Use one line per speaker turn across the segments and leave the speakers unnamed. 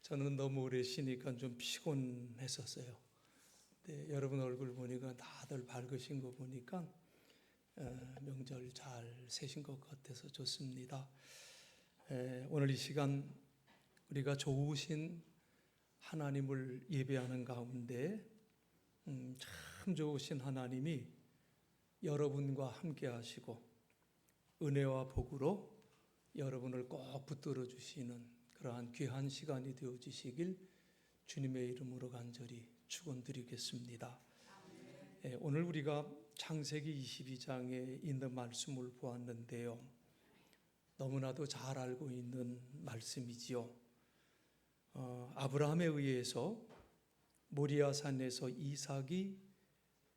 저는 너무 오래 쉬니까 좀 피곤했었어요. 네, 여러분 얼굴 보니까 다들 밝으신 거 보니까 명절 잘 새신 것 같아서 좋습니다. 오늘 이 시간 우리가 좋으신 하나님을 예배하는 가운데 참 좋으신 하나님이 여러분과 함께 하시고 은혜와 복으로 여러분을 꼭 붙들어 주시는 그러한 귀한 시간이 되어지시길 주님의 이름으로 간절히 축원드리겠습니다. 오늘 우리가 창세기 22장에 있는 말씀을 보았는데요. 너무나도 잘 알고 있는 말씀이지요. 아브라함에 의해서 모리아산에서 이삭이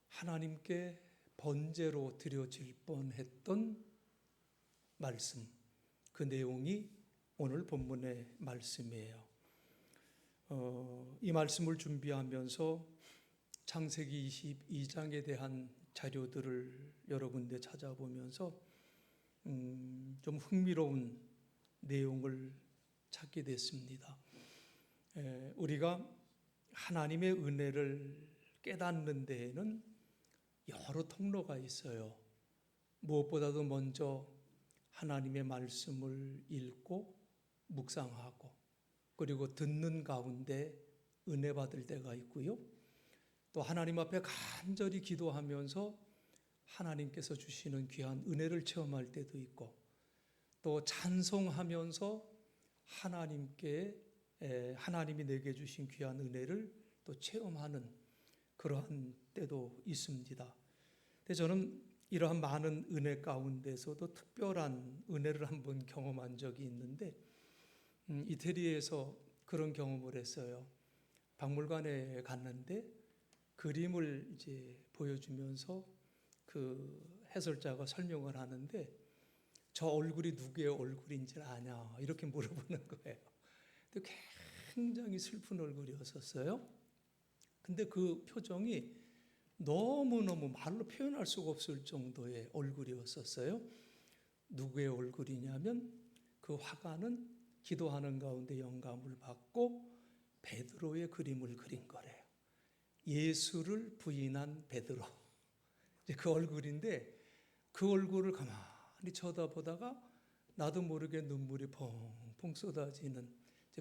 하나님께 번제로 드려질 뻔했던 말씀, 그 내용이 오늘 본문의 말씀이에요. 이 말씀을 준비하면서 창세기 22장에 대한 자료들을 여러 군데 찾아보면서 좀 흥미로운 내용을 찾게 됐습니다. 우리가 하나님의 은혜를 깨닫는 데에는 여러 통로가 있어요. 무엇보다도 먼저 하나님의 말씀을 읽고 묵상하고 그리고 듣는 가운데 은혜 받을 때가 있고요. 또 하나님 앞에 간절히 기도하면서 하나님께서 주시는 귀한 은혜를 체험할 때도 있고 또 찬송하면서 하나님이 내게 주신 귀한 은혜를 또 체험하는 그러한 때도 있습니다. 근데 저는 이러한 많은 은혜 가운데서도 특별한 은혜를 한번 경험한 적이 있는데 이태리에서 그런 경험을 했어요. 박물관에 갔는데 그림을 이제 보여주면서 그 해설자가 설명을 하는데 저 얼굴이 누구의 얼굴인지 아냐 이렇게 물어보는 거예요. 근데 굉장히 슬픈 얼굴이었었어요. 근데 그 표정이 너무너무 말로 표현할 수가 없을 정도의 얼굴이었었어요. 누구의 얼굴이냐면 그 화가는 기도하는 가운데 영감을 받고 베드로의 그림을 그린 거래요. 예수를 부인한 베드로. 그 얼굴인데 그 얼굴을 가만히 쳐다보다가 나도 모르게 눈물이 펑펑 쏟아지는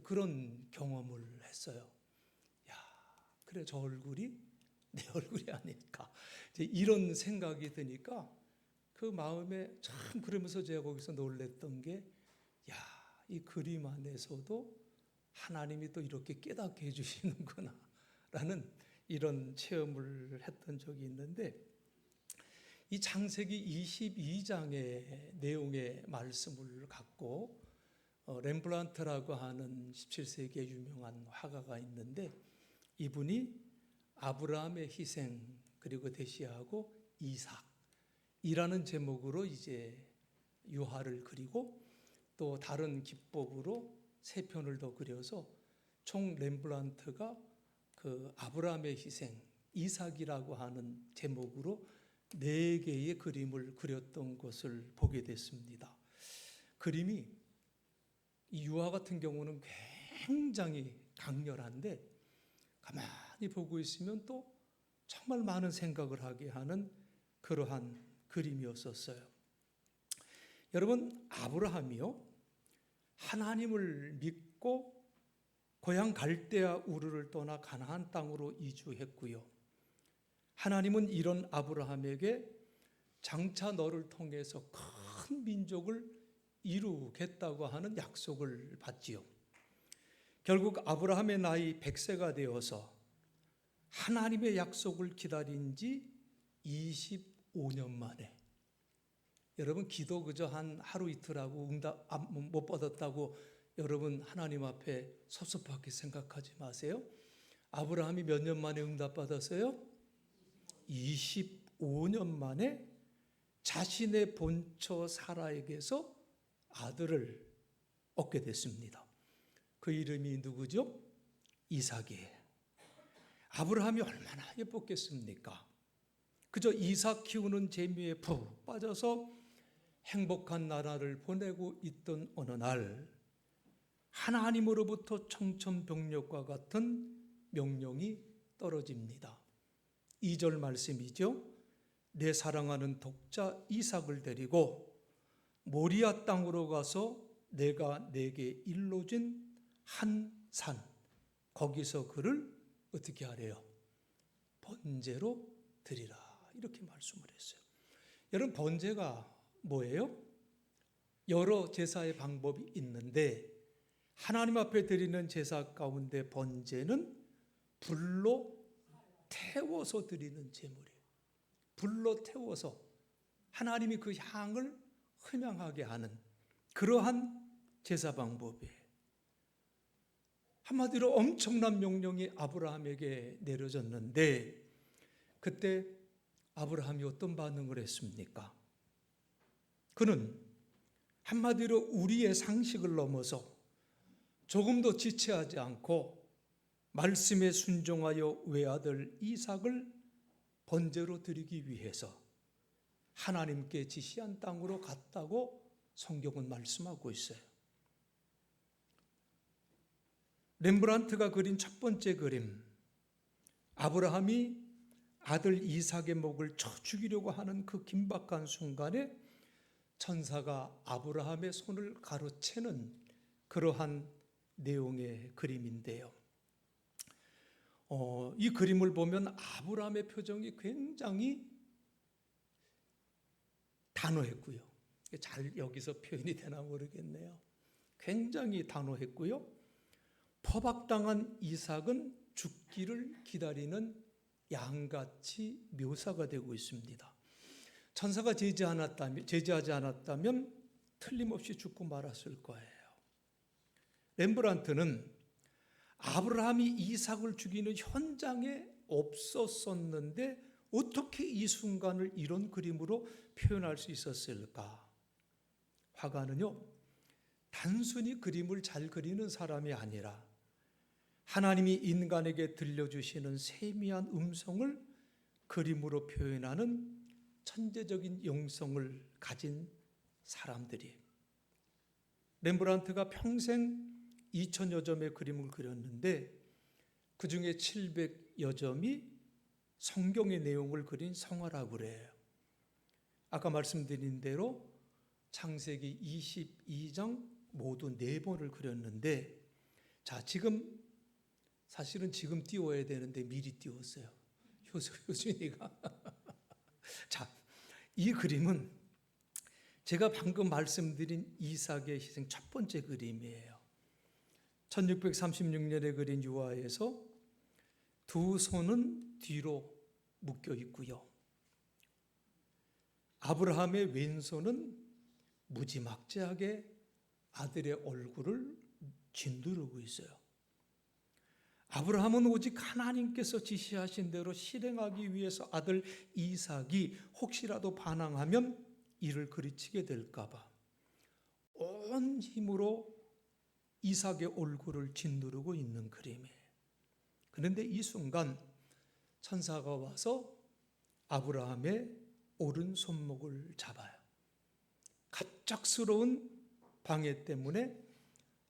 그런 경험을 했어요. 야, 그래 저 얼굴이 내 얼굴이 아닐까. 이런 생각이 드니까 그 마음에 참 그러면서 제가 거기서 놀랬던 게 야, 이 그림 안에서도 하나님이 또 이렇게 깨닫게 해주시는구나 라는 이런 체험을 했던 적이 있는데 이 창세기 22장의 내용의 말씀을 갖고 렘브란트라고 하는 17세기의 유명한 화가가 있는데 이분이 아브라함의 희생 그리고 대시하고 이삭이라는 제목으로 이제 유화를 그리고 또 다른 기법으로 세 편을 더 그려서 총 렘브란트가 그 아브라함의 희생 이삭이라고 하는 제목으로 4개의 그림을 그렸던 것을 보게 됐습니다. 그림이 이 유화 같은 경우는 굉장히 강렬한데 가만히 보고 있으면 또 정말 많은 생각을 하게 하는 그러한 그림이었었어요. 여러분, 아브라함이요 하나님을 믿고 고향 갈대아 우르를 떠나 가나안 땅으로 이주했고요. 하나님은 이런 아브라함에게 장차 너를 통해서 큰 민족을 이루겠다고 하는 약속을 받지요. 결국 아브라함의 나이 100세가 되어서 하나님의 약속을 기다린 지 25년 만에 여러분 기도 그저 한 하루 이틀하고 응답 못 받았다고 여러분 하나님 앞에 섭섭하게 생각하지 마세요. 아브라함이 몇 년 만에 응답 받았어요? 25년 만에 자신의 본처 사라에게서 아들을 얻게 됐습니다. 그 이름이 누구죠? 이삭이에요. 아브라함이 얼마나 예뻤겠습니까? 그저 이삭 키우는 재미에 푹 빠져서 행복한 나라를 보내고 있던 어느 날 하나님으로부터 청천벽력과 같은 명령이 떨어집니다. 2절 말씀이죠. 내 사랑하는 독자 이삭을 데리고 모리아 땅으로 가서 내가 내게 일러준 한 산, 거기서 그를 어떻게 하래요? 번제로 드리라, 이렇게 말씀을 했어요. 여러분, 번제가 뭐예요? 여러 제사의 방법이 있는데 하나님 앞에 드리는 제사 가운데 번제는 불로 태워서 드리는 제물이에요. 불로 태워서 하나님이 그 향을 흠향하게 하는 그러한 제사 방법이에요. 한마디로 엄청난 명령이 아브라함에게 내려졌는데 그때 아브라함이 어떤 반응을 했습니까? 그는 한마디로 우리의 상식을 넘어서 조금도 지체하지 않고 말씀에 순종하여 외아들 이삭을 번제로 드리기 위해서 하나님께 지시한 땅으로 갔다고 성경은 말씀하고 있어요. 렘브란트가 그린 첫 번째 그림, 아브라함이 아들 이삭의 목을 쳐 죽이려고 하는 그 긴박한 순간에 천사가 아브라함의 손을 가로채는 그러한 내용의 그림인데요. 이 그림을 보면 아브라함의 표정이 굉장히 단호했고요. 잘 여기서 표현이 되나 모르겠네요. 굉장히 단호했고요. 포박당한 이삭은 죽기를 기다리는 양같이 묘사가 되고 있습니다. 천사가 제지하지 않았다면 틀림없이 죽고 말았을 거예요. 렘브란트는 아브라함이 이삭을 죽이는 현장에 없었었는데 어떻게 이 순간을 이런 그림으로 표현할 수 있었을까? 화가는요, 단순히 그림을 잘 그리는 사람이 아니라 하나님이 인간에게 들려주시는 세미한 음성을 그림으로 표현하는 천재적인 영성을 가진 사람들이. 렘브란트가 평생 2000여 점의 그림을 그렸는데 그 중에 700여 점이 성경의 내용을 그린 성화라고 그래요. 아까 말씀드린 대로 창세기 22장 모두 4번을 그렸는데, 자, 사실은 지금 띄워야 되는데 미리 띄웠어요. 효준이가. 자, 이 그림은 제가 방금 말씀드린 이삭의 희생 첫 번째 그림이에요. 1636년에 그린 유화에서 두 손은 뒤로 묶여 있고요. 아브라함의 왼손은 무지막지하게 아들의 얼굴을 짓누르고 있어요. 아브라함은 오직 하나님께서 지시하신 대로 실행하기 위해서 아들 이삭이 혹시라도 반항하면 이를 그르치게 될까 봐 온 힘으로 이삭의 얼굴을 짓누르고 있는 그림이에요. 그런데 이 순간 천사가 와서 아브라함의 오른손목을 잡아요. 갑작스러운 방해 때문에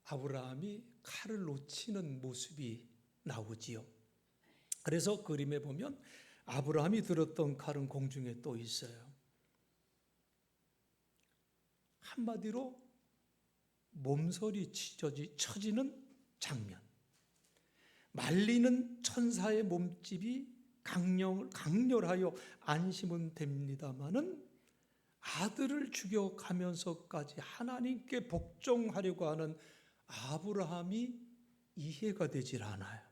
아브라함이 칼을 놓치는 모습이 나오지요. 그래서 그림에 보면 아브라함이 들었던 칼은 공중에 또 있어요. 한마디로 몸서리 쳐지는 장면. 말리는 천사의 몸집이 강렬하여 안심은 됩니다마는 아들을 죽여가면서까지 하나님께 복종하려고 하는 아브라함이 이해가 되질 않아요.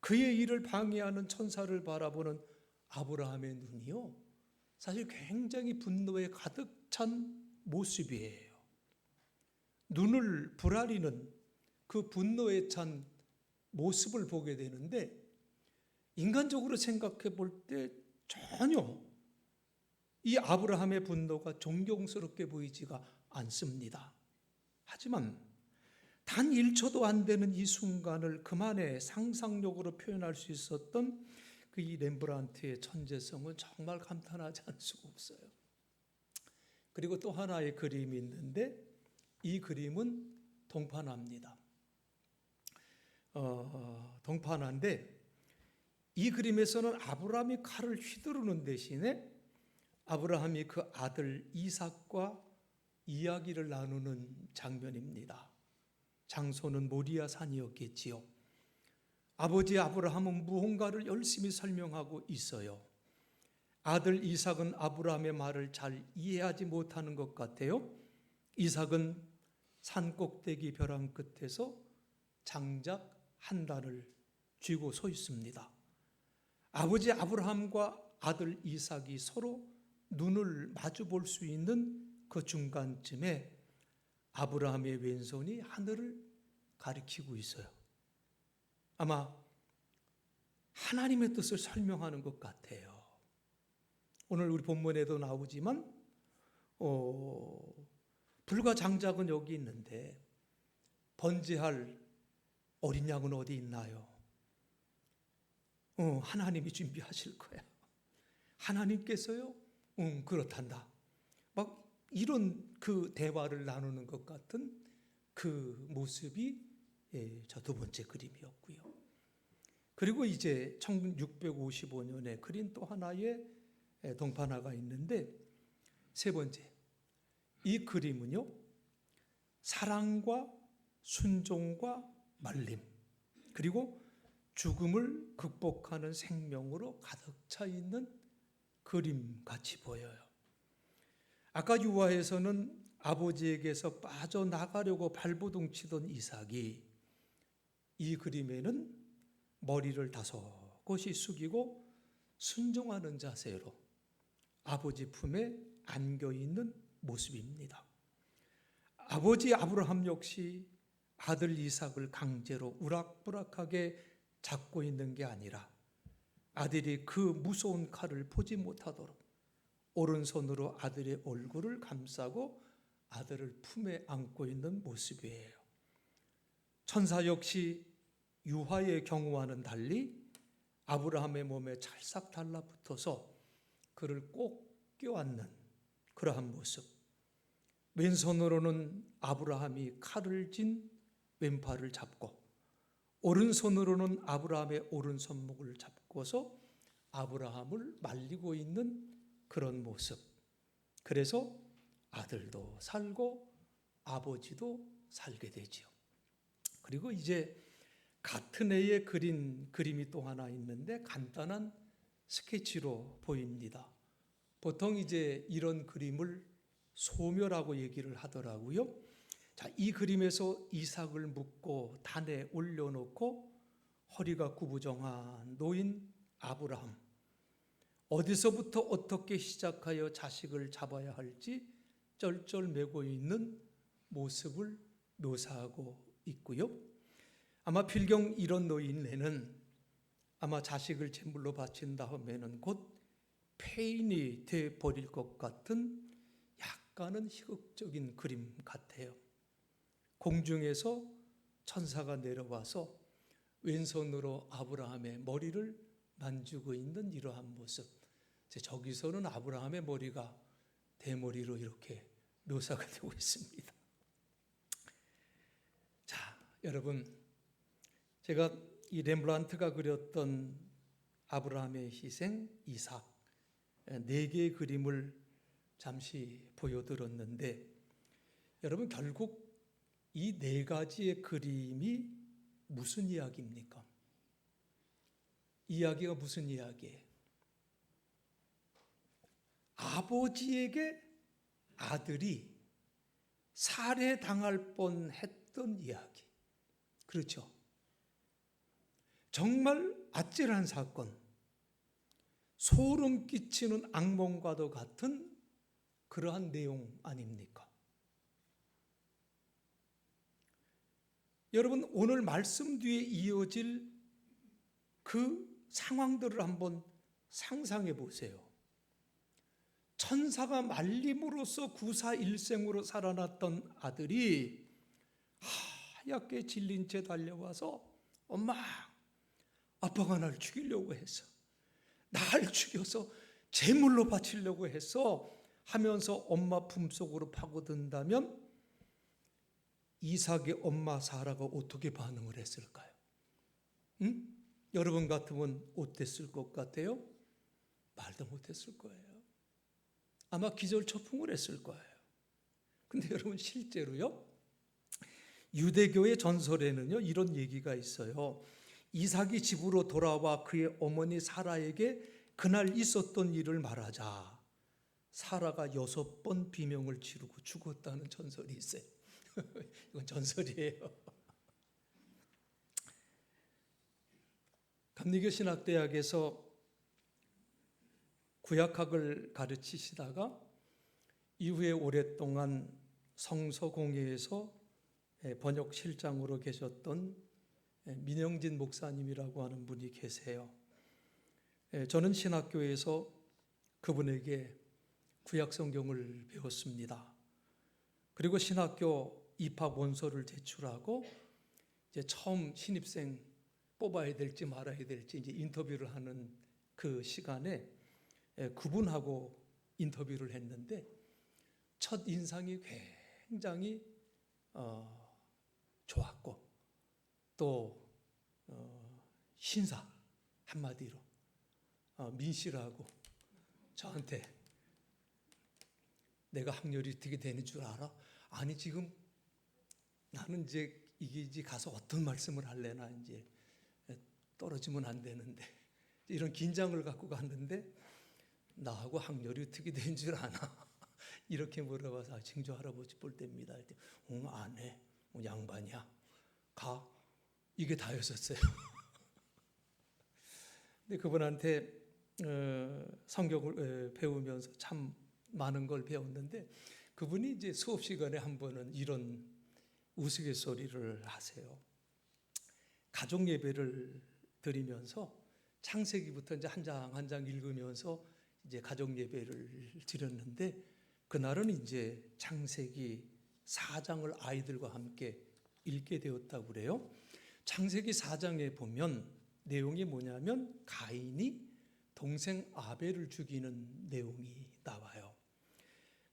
그의 일을 방해하는 천사를 바라보는 아브라함의 눈이요, 사실 굉장히 분노에 가득 찬 모습이에요. 눈을 부라리는 그 분노에 찬 모습을 보게 되는데 인간적으로 생각해 볼 때 전혀 이 아브라함의 분노가 존경스럽게 보이지가 않습니다. 하지만 단 1초도 안 되는 이 순간을 그만의 상상력으로 표현할 수 있었던 그 이 렘브란트의 천재성은 정말 감탄하지 않을 수가 없어요. 그리고 또 하나의 그림이 있는데 이 그림은 동판화입니다. 동판화인데 이 그림에서는 아브라함이 칼을 휘두르는 대신에 아브라함이 그 아들 이삭과 이야기를 나누는 장면입니다. 장소는 모리아 산이었겠지요. 아버지 아브라함은 무언가를 열심히 설명하고 있어요. 아들 이삭은 아브라함의 말을 잘 이해하지 못하는 것 같아요. 이삭은 산 꼭대기 벼랑 끝에서 장작 한 단을 쥐고 서 있습니다. 아버지 아브라함과 아들 이삭이 서로 눈을 마주 볼 수 있는 그 중간쯤에 아브라함의 왼손이 하늘을 가리키고 있어요. 아마 하나님의 뜻을 설명하는 것 같아요. 오늘 우리 본문에도 나오지만 불과 장작은 여기 있는데 번제할 어린 양은 어디 있나요? 하나님이 준비하실 거야. 하나님께서요? 그렇단다. 막 이런 그 대화를 나누는 것 같은 그 모습이 저 두 번째 그림이었고요. 그리고 이제 1655년에 그린 또 하나의 동판화가 있는데 세 번째, 이 그림은요, 사랑과 순종과 말림, 그리고 죽음을 극복하는 생명으로 가득 차 있는 그림 같이 보여요. 아까 유아에서는 아버지에게서 빠져나가려고 발버둥 치던 이삭이 이 그림에는 머리를 다소곳이 숙이고 순종하는 자세로 아버지 품에 안겨 있는 모습입니다. 아버지 아브라함 역시 아들 이삭을 강제로 우락부락하게 잡고 있는 게 아니라 아들이 그 무서운 칼을 보지 못하도록 오른손으로 아들의 얼굴을 감싸고 아들을 품에 안고 있는 모습이에요. 천사 역시 유하의 경우와는 달리 아브라함의 몸에 찰싹 달라붙어서 그를 꼭 껴안는 그러한 모습. 왼손으로는 아브라함이 칼을 쥔 왼팔을 잡고 오른손으로는 아브라함의 오른손목을 잡고서 아브라함을 말리고 있는 그런 모습. 그래서 아들도 살고 아버지도 살게 되지요. 그리고 이제 같은 해에 그린 그림이 또 하나 있는데 간단한 스케치로 보입니다. 보통 이제 이런 그림을 소묘라고 얘기를 하더라고요. 자, 이 그림에서 이삭을 묶고 단에 올려놓고 허리가 구부정한 노인 아브라함. 어디서부터 어떻게 시작하여 자식을 잡아야 할지 쩔쩔매고 있는 모습을 묘사하고 있고요. 아마 필경 이런 노인네는 아마 자식을 제물로 바친 다음에는 곧 폐인이 돼 버릴 것 같은 약간은 희극적인 그림 같아요. 공중에서 천사가 내려와서 왼손으로 아브라함의 머리를 만지고 있는 이러한 모습. 저기서는 아브라함의 머리가 대머리로 이렇게 묘사가 되고 있습니다. 자, 여러분, 제가 이 렘브란트가 그렸던 아브라함의 희생, 이삭, 4개의 그림을 잠시 보여드렸는데 여러분, 결국 이 4가지의 그림이 무슨 이야기입니까? 이야기가 무슨 이야기예요? 아버지에게 아들이 살해당할 뻔했던 이야기. 그렇죠? 정말 아찔한 사건, 소름 끼치는 악몽과도 같은 그러한 내용 아닙니까? 여러분, 오늘 말씀 뒤에 이어질 그 상황들을 한번 상상해 보세요. 천사가 말림으로써 구사일생으로 살아났던 아들이 하얗게 질린 채 달려와서 엄마, 아빠가 날 죽이려고 했어. 날 죽여서 제물로 바치려고 했어 하면서 엄마 품속으로 파고든다면 이삭의 엄마 사라가 어떻게 반응을 했을까요? 응? 여러분 같으면 어땠을 것 같아요? 말도 못했을 거예요. 아마 기절초풍을 했을 거예요. 근데 여러분 실제로요, 유대교의 전설에는요 이런 얘기가 있어요. 이삭이 집으로 돌아와 그의 어머니 사라에게 그날 있었던 일을 말하자 사라가 6번 비명을 지르고 죽었다는 전설이 있어요. 이건 전설이에요. 감리교 신학대학에서 구약학을 가르치시다가 이후에 오랫동안 성서공회에서 번역 실장으로 계셨던 민영진 목사님이라고 하는 분이 계세요. 저는 신학교에서 그분에게 구약성경을 배웠습니다. 그리고 신학교 입학 원서를 제출하고 이제 처음 신입생 뽑아야 될지 말아야 될지 이제 인터뷰를 하는 그 시간에 그분하고 인터뷰를 했는데 첫 인상이 굉장히 좋았고 또 신사 한마디로 민씨라고 저한테 내가 학렬이 어떻게 되는 줄 알아? 아니 지금 나는 이제 가서 어떤 말씀을 할래나 이제 떨어지면 안 되는데 이런 긴장을 갖고 갔는데 나하고 학렬이 어떻게 되는 줄 아나? 이렇게 물어봐서 증조 할아버지 볼 때입니다. 응, 안 해. 양반이야. 가. 이게 다였었어요. 근데 그분한테 성경을 배우면서 참 많은 걸 배웠는데 그분이 이제 수업 시간에 한 번은 이런 우스갯소리를 하세요. 가족 예배를 드리면서 창세기부터 이제 한 장 한 장 읽으면서 이제 가족 예배를 드렸는데 그날은 이제 창세기 4장을 아이들과 함께 읽게 되었다고 그래요. 창세기 4장에 보면 내용이 뭐냐면 가인이 동생 아벨을 죽이는 내용이 나와요.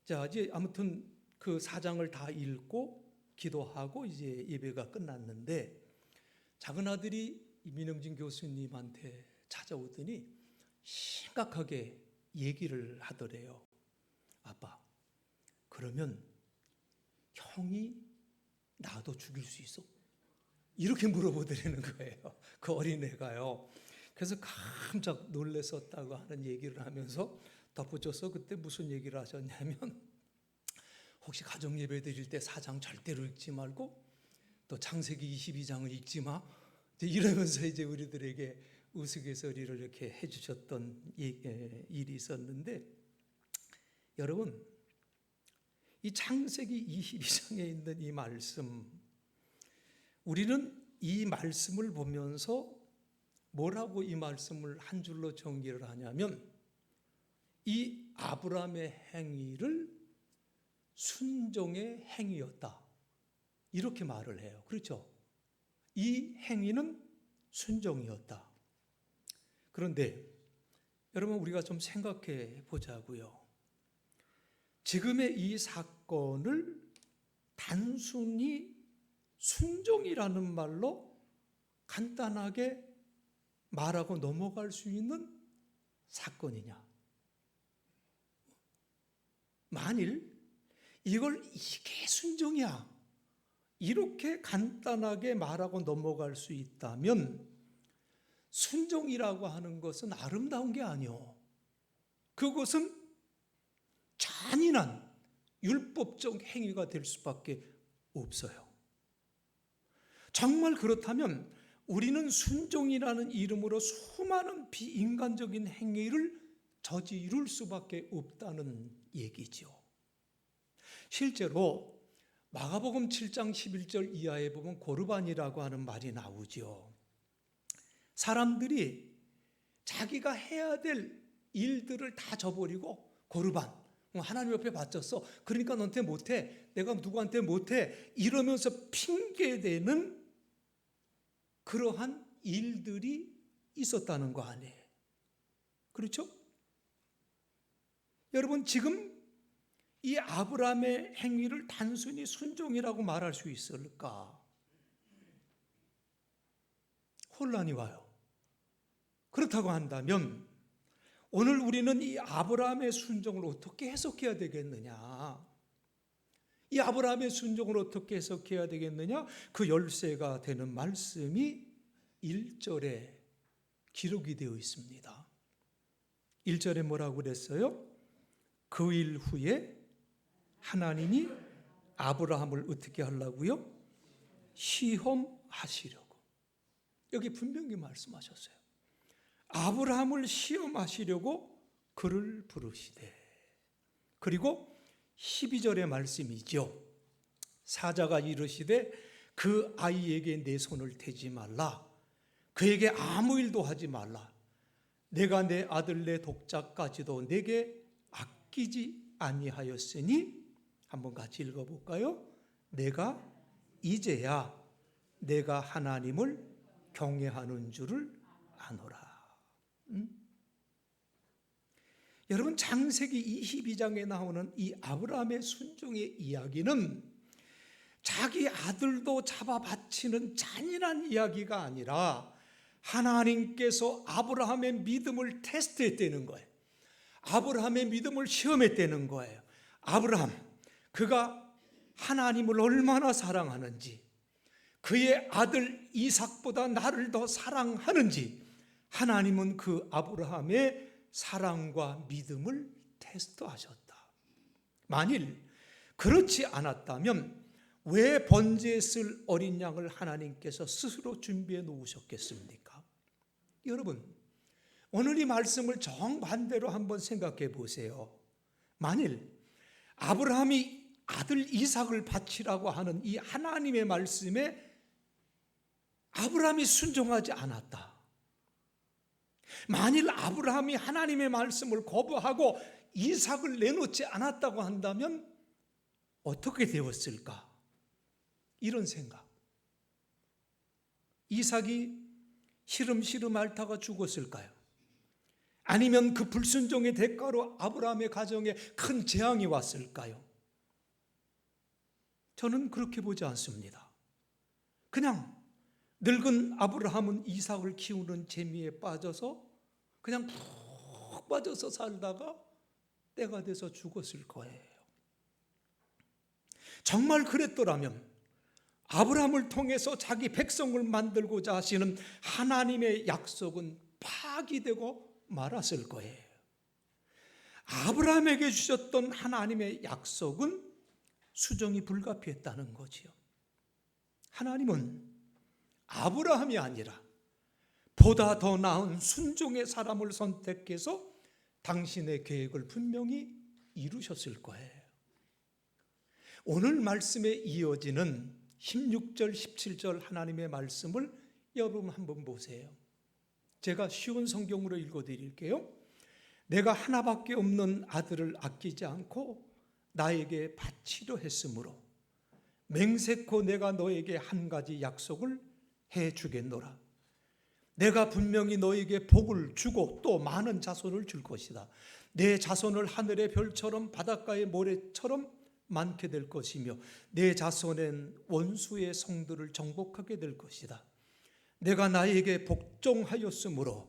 자, 이제 아무튼 그 4장을 다 읽고 기도하고 이제 예배가 끝났는데 작은 아들이 민영진 교수님한테 찾아오더니 심각하게 얘기를 하더래요. 아빠, 그러면 형이 나도 죽일 수 있어? 이렇게 물어보더라는 거예요. 그 어린애가요. 그래서 깜짝 놀랐었다고 하는 얘기를 하면서 덧붙여서 그때 무슨 얘기를 하셨냐면 혹시 가정 예배 드릴 때 4장 절대로 읽지 말고 또 창세기 22장을 읽지 마. 이러면서 이제 우리들에게 우스갯소리를 이렇게 해주셨던 일이 있었는데 여러분 이 창세기 22장에 있는 이 말씀 우리는 이 말씀을 보면서 뭐라고 이 말씀을 한 줄로 정리를 하냐면 이 아브라함의 행위를 순종의 행위였다 이렇게 말을 해요. 그렇죠? 이 행위는 순종이었다. 그런데 여러분 우리가 좀 생각해 보자고요. 지금의 이 사건을 단순히 순종이라는 말로 간단하게 말하고 넘어갈 수 있는 사건이냐? 만일 이걸 이게 순종이야 이렇게 간단하게 말하고 넘어갈 수 있다면 순종이라고 하는 것은 아름다운 게 아니요. 그것은 잔인한 율법적 행위가 될 수밖에 없어요. 정말 그렇다면 우리는 순종이라는 이름으로 수많은 비인간적인 행위를 저지를 수밖에 없다는 얘기죠. 실제로 마가복음 7장 11절 이하에 보면 고르반이라고 하는 말이 나오죠. 사람들이 자기가 해야 될 일들을 다 저버리고 고르반, 하나님 옆에 바쳤어. 그러니까 너한테 못해. 내가 누구한테 못해. 이러면서 핑계대는 그러한 일들이 있었다는 거 아니에요. 그렇죠? 여러분 지금 이 아브라함의 행위를 단순히 순종이라고 말할 수 있을까? 혼란이 와요. 그렇다고 한다면 오늘 우리는 이 아브라함의 순종을 어떻게 해석해야 되겠느냐? 이 아브라함의 순종을 어떻게 해석해야 되겠느냐? 그 열쇠가 되는 말씀이 1절에 기록이 되어 있습니다. 1절에 뭐라고 그랬어요? 그 일 후에 하나님이 아브라함을 어떻게 하려고요? 시험하시려고. 여기 분명히 말씀하셨어요. 아브라함을 시험하시려고 그를 부르시되. 그리고 12절의 말씀이죠. 사자가 이르시되 그 아이에게 내 손을 대지 말라. 그에게 아무 일도 하지 말라. 내가 내 아들 내 독자까지도 내게 아끼지 아니하였으니, 한번 같이 읽어볼까요? 내가 이제야 내가 하나님을 경외하는 줄을 아노라. 여러분, 창세기 22장에 나오는 이 아브라함의 순종의 이야기는 자기 아들도 잡아 바치는 잔인한 이야기가 아니라 하나님께서 아브라함의 믿음을 테스트했다는 거예요. 아브라함의 믿음을 시험했다는 거예요. 아브라함, 그가 하나님을 얼마나 사랑하는지, 그의 아들 이삭보다 나를 더 사랑하는지 하나님은 그 아브라함의 사랑과 믿음을 테스트하셨다. 만일 그렇지 않았다면 왜 번제에 쓸 어린 양을 하나님께서 스스로 준비해 놓으셨겠습니까? 여러분, 오늘 이 말씀을 정반대로 한번 생각해 보세요. 만일 아브라함이 아들 이삭을 바치라고 하는 이 하나님의 말씀에 아브라함이 순종하지 않았다. 만일 아브라함이 하나님의 말씀을 거부하고 이삭을 내놓지 않았다고 한다면 어떻게 되었을까? 이런 생각. 이삭이 시름시름 앓다가 죽었을까요? 아니면 그 불순종의 대가로 아브라함의 가정에 큰 재앙이 왔을까요? 저는 그렇게 보지 않습니다. 그냥 늙은 아브라함은 이삭을 키우는 재미에 빠져서 그냥 푹 빠져서 살다가 때가 돼서 죽었을 거예요. 정말 그랬더라면 아브라함을 통해서 자기 백성을 만들고자 하시는 하나님의 약속은 파기되고 말았을 거예요. 아브라함에게 주셨던 하나님의 약속은 수정이 불가피했다는 거지요. 하나님은 아브라함이 아니라 보다 더 나은 순종의 사람을 선택해서 당신의 계획을 분명히 이루셨을 거예요. 오늘 말씀에 이어지는 16절, 17절 하나님의 말씀을 여러분 한번 보세요. 제가 쉬운 성경으로 읽어드릴게요. 내가 하나밖에 없는 아들을 아끼지 않고 나에게 바치려 했으므로 맹세코 내가 너에게 한 가지 약속을 해주겠노라. 내가 분명히 너에게 복을 주고 또 많은 자손을 줄 것이다. 내 자손을 하늘의 별처럼 바닷가의 모래처럼 많게 될 것이며 내 자손엔 원수의 성들을 정복하게 될 것이다. 내가 나에게 복종하였으므로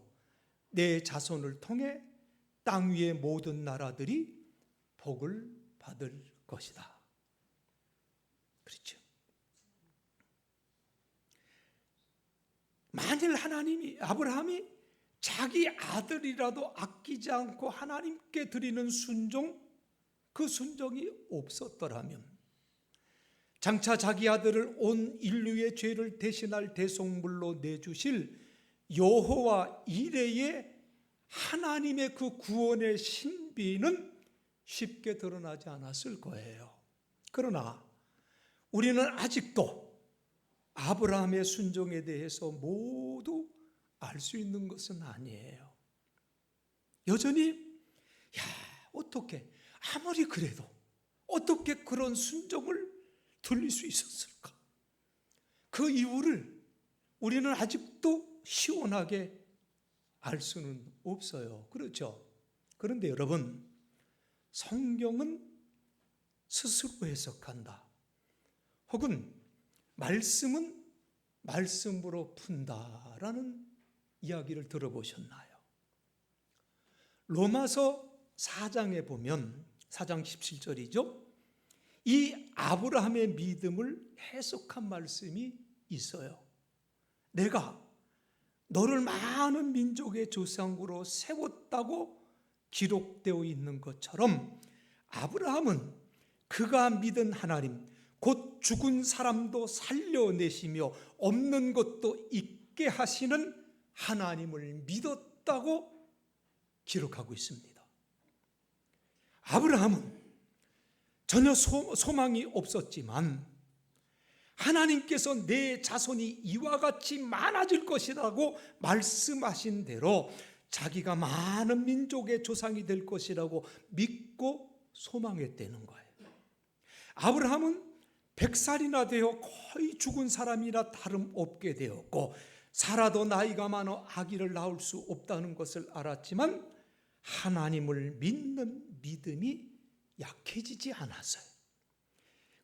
내 자손을 통해 땅 위의 모든 나라들이 복을 받을 것이다. 그렇죠? 만일 아브라함이 자기 아들이라도 아끼지 않고 하나님께 드리는 순종, 그 순종이 없었더라면 장차 자기 아들을 온 인류의 죄를 대신할 대속물로 내주실 여호와 이레의 하나님의 그 구원의 신비는 쉽게 드러나지 않았을 거예요. 그러나 우리는 아직도 아브라함의 순종에 대해서 모두 알 수 있는 것은 아니에요. 여전히 어떻게 아무리 그래도 어떻게 그런 순종을 들릴 수 있었을까? 그 이유를 우리는 아직도 시원하게 알 수는 없어요. 그렇죠? 그런데 여러분, 성경은 스스로 해석한다. 혹은 말씀은 말씀으로 푼다라는 이야기를 들어보셨나요? 로마서 4장에 보면 4장 17절이죠. 이 아브라함의 믿음을 해석한 말씀이 있어요. 내가 너를 많은 민족의 조상으로 세웠다고 기록되어 있는 것처럼 아브라함은 그가 믿은 하나님, 곧 죽은 사람도 살려내시며 없는 것도 있게 하시는 하나님을 믿었다고 기록하고 있습니다. 아브라함은 전혀 소망이 없었지만 하나님께서 내 자손이 이와 같이 많아질 것이라고 말씀하신 대로 자기가 많은 민족의 조상이 될 것이라고 믿고 소망했다는 거예요. 아브라함은 100살이나 되어 거의 죽은 사람이나 다름없게 되었고 살아도 나이가 많아 아기를 낳을 수 없다는 것을 알았지만 하나님을 믿는 믿음이 약해지지 않았어요.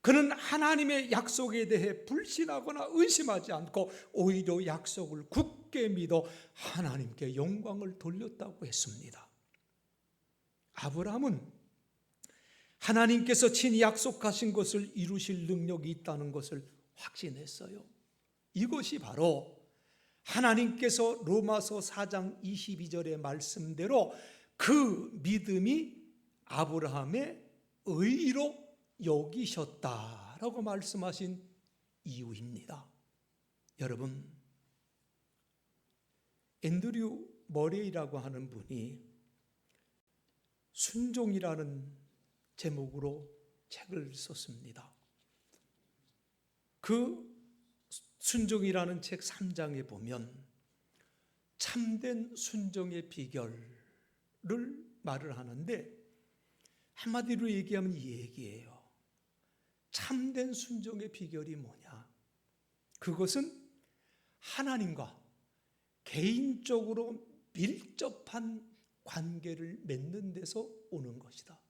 그는 하나님의 약속에 대해 불신하거나 의심하지 않고 오히려 약속을 굳게 믿어 하나님께 영광을 돌렸다고 했습니다. 아브라함은 하나님께서 친히 약속하신 것을 이루실 능력이 있다는 것을 확신했어요. 이것이 바로 하나님께서 로마서 4장 22절의 말씀대로 그 믿음이 아브라함의 의로 여기셨다라고 말씀하신 이유입니다. 여러분, 앤드류 머레이라고 하는 분이 순종이라는 제목으로 책을 썼습니다. 그 순종이라는 책 3장에 보면 참된 순종의 비결을 말을 하는데 한마디로 얘기하면 이 얘기예요. 참된 순종의 비결이 뭐냐? 그것은 하나님과 개인적으로 밀접한 관계를 맺는 데서 오는 것이다.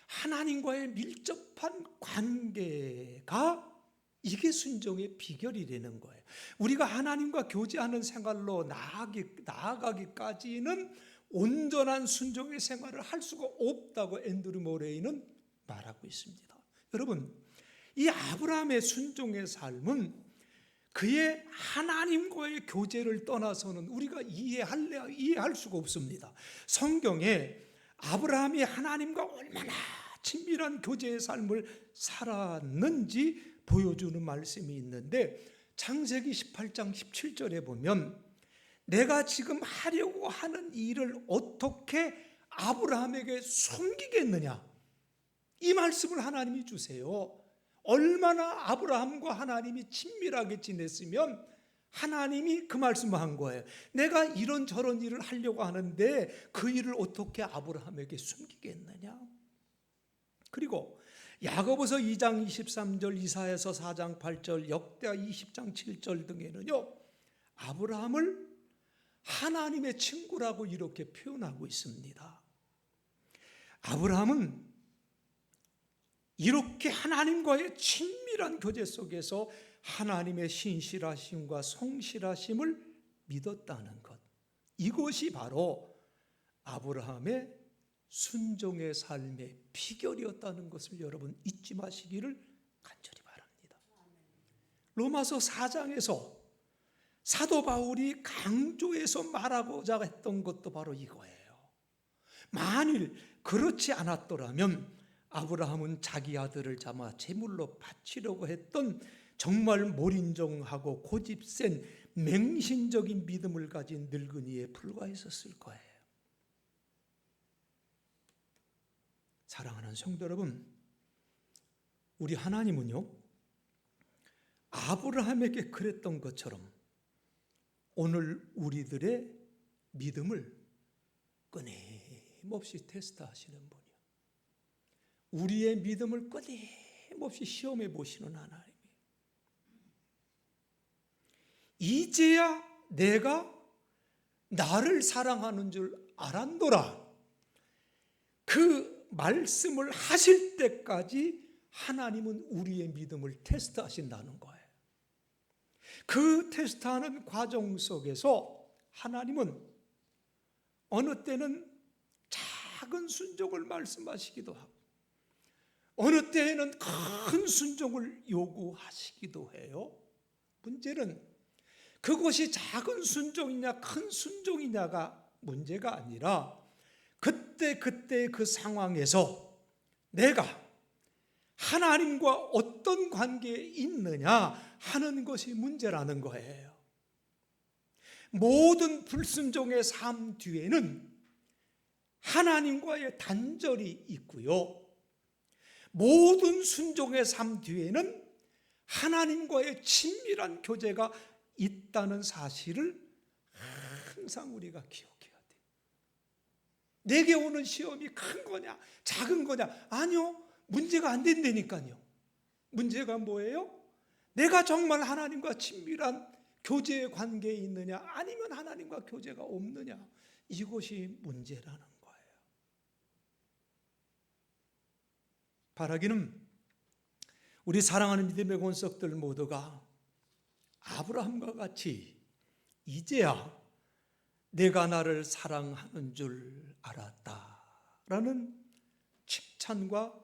하나님과의 밀접한 관계가 이게 순종의 비결이라는 거예요. 우리가 하나님과 교제하는 생활로 나아가기까지는 온전한 순종의 생활을 할 수가 없다고 앤드류 모레이는 말하고 있습니다. 여러분, 이 아브라함의 순종의 삶은 그의 하나님과의 교제를 떠나서는 우리가 이해할 수가 없습니다. 성경에 아브라함이 하나님과 얼마나 친밀한 교제의 삶을 살았는지 보여주는 말씀이 있는데 창세기 18장 17절에 보면 내가 지금 하려고 하는 일을 어떻게 아브라함에게 숨기겠느냐, 이 말씀을 하나님이 주세요. 얼마나 아브라함과 하나님이 친밀하게 지냈으면 하나님이 그 말씀을 한 거예요. 내가 이런저런 일을 하려고 하는데 그 일을 어떻게 아브라함에게 숨기겠느냐. 그리고 야고보서 2장 23절, 이사야서 4장 8절, 역대하 20장 7절 등에는요, 아브라함을 하나님의 친구라고 이렇게 표현하고 있습니다. 아브라함은 이렇게 하나님과의 친밀한 교제 속에서 하나님의 신실하심과 성실하심을 믿었다는 것, 이것이 바로 아브라함의 순종의 삶의 비결이었다는 것을 여러분 잊지 마시기를 간절히 바랍니다. 로마서 4장에서 사도 바울이 강조해서 말하고자 했던 것도 바로 이거예요. 만일 그렇지 않았더라면 아브라함은 자기 아들을 잡아 제물로 바치려고 했던 정말 몰인정하고 고집센 맹신적인 믿음을 가진 늙은이에 불과했었을 거예요. 사랑하는 성도 여러분, 우리 하나님은요, 아브라함에게 그랬던 것처럼 오늘 우리들의 믿음을 끊임없이 테스트하시는 분이요, 우리의 믿음을 끊임없이 시험해 보시는 하나님이에요. 이제야 내가 나를 사랑하는 줄 알았노라. 그 말씀을 하실 때까지 하나님은 우리의 믿음을 테스트하신다는 거예요. 그 테스트하는 과정 속에서 하나님은 어느 때는 작은 순종을 말씀하시기도 하고 어느 때에는 큰 순종을 요구하시기도 해요. 문제는 그것이 작은 순종이냐 큰 순종이냐가 문제가 아니라 그때 그 상황에서 내가 하나님과 어떤 관계에 있느냐 하는 것이 문제라는 거예요. 모든 불순종의 삶 뒤에는 하나님과의 단절이 있고요. 모든 순종의 삶 뒤에는 하나님과의 친밀한 교제가 있다는 사실을 항상 우리가 기억해야 돼요. 내게 오는 시험이 큰 거냐 작은 거냐, 아니요, 문제가 안 된다니까요. 문제가 뭐예요? 내가 정말 하나님과 친밀한 교제의 관계에 있느냐 아니면 하나님과 교제가 없느냐, 이것이 문제라는 거예요. 바라기는 우리 사랑하는 믿음의 권속들 모두가 아브라함과 같이 이제야 내가 나를 사랑하는 줄 알았다라는 칭찬과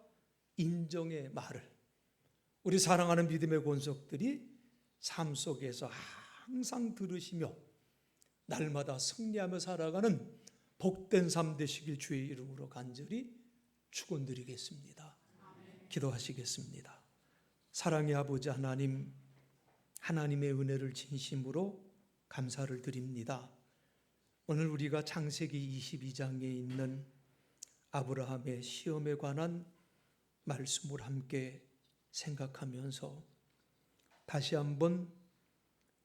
인정의 말을 우리 사랑하는 믿음의 권속들이 삶 속에서 항상 들으시며 날마다 승리하며 살아가는 복된 삶 되시길 주의 이름으로 간절히 축원드리겠습니다. 기도하시겠습니다. 사랑의 아버지 하나님, 하나님의 은혜를 진심으로 감사를 드립니다. 오늘 우리가 창세기 22장에 있는 아브라함의 시험에 관한 말씀을 함께 생각하면서 다시 한번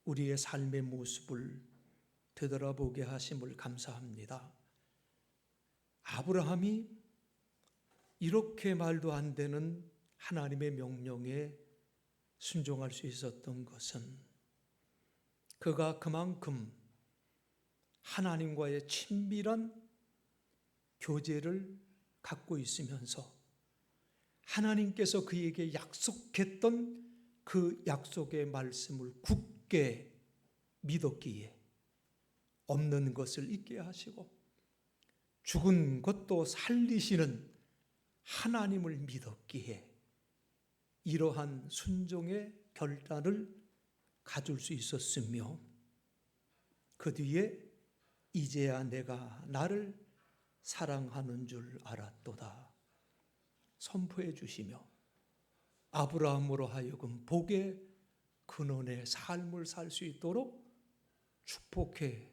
우리의 삶의 모습을 되돌아보게 하심을 감사합니다. 아브라함이 이렇게 말도 안 되는 하나님의 명령에 순종할 수 있었던 것은 그가 그만큼 하나님과의 친밀한 교제를 갖고 있으면서 하나님께서 그에게 약속했던 그 약속의 말씀을 굳게 믿었기에 없는 것을 있게 하시고 죽은 것도 살리시는 하나님을 믿었기에 이러한 순종의 결단을 가질 수 있었으며 그 뒤에 이제야 내가 나를 사랑하는 줄 알았도다 선포해 주시며 아브라함으로 하여금 복의 근원의 삶을 살 수 있도록 축복해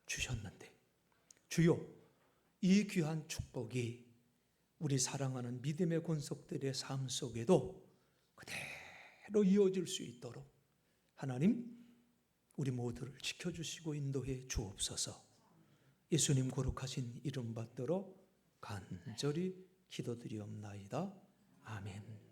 주셨는데 주여, 이 귀한 축복이 우리 사랑하는 믿음의 권속들의 삶 속에도 그대로 이어질 수 있도록 하나님 우리 모두를 지켜주시고 인도해 주옵소서. 예수님 거룩하신 이름 받들어 간절히 기도드리옵나이다. 아멘.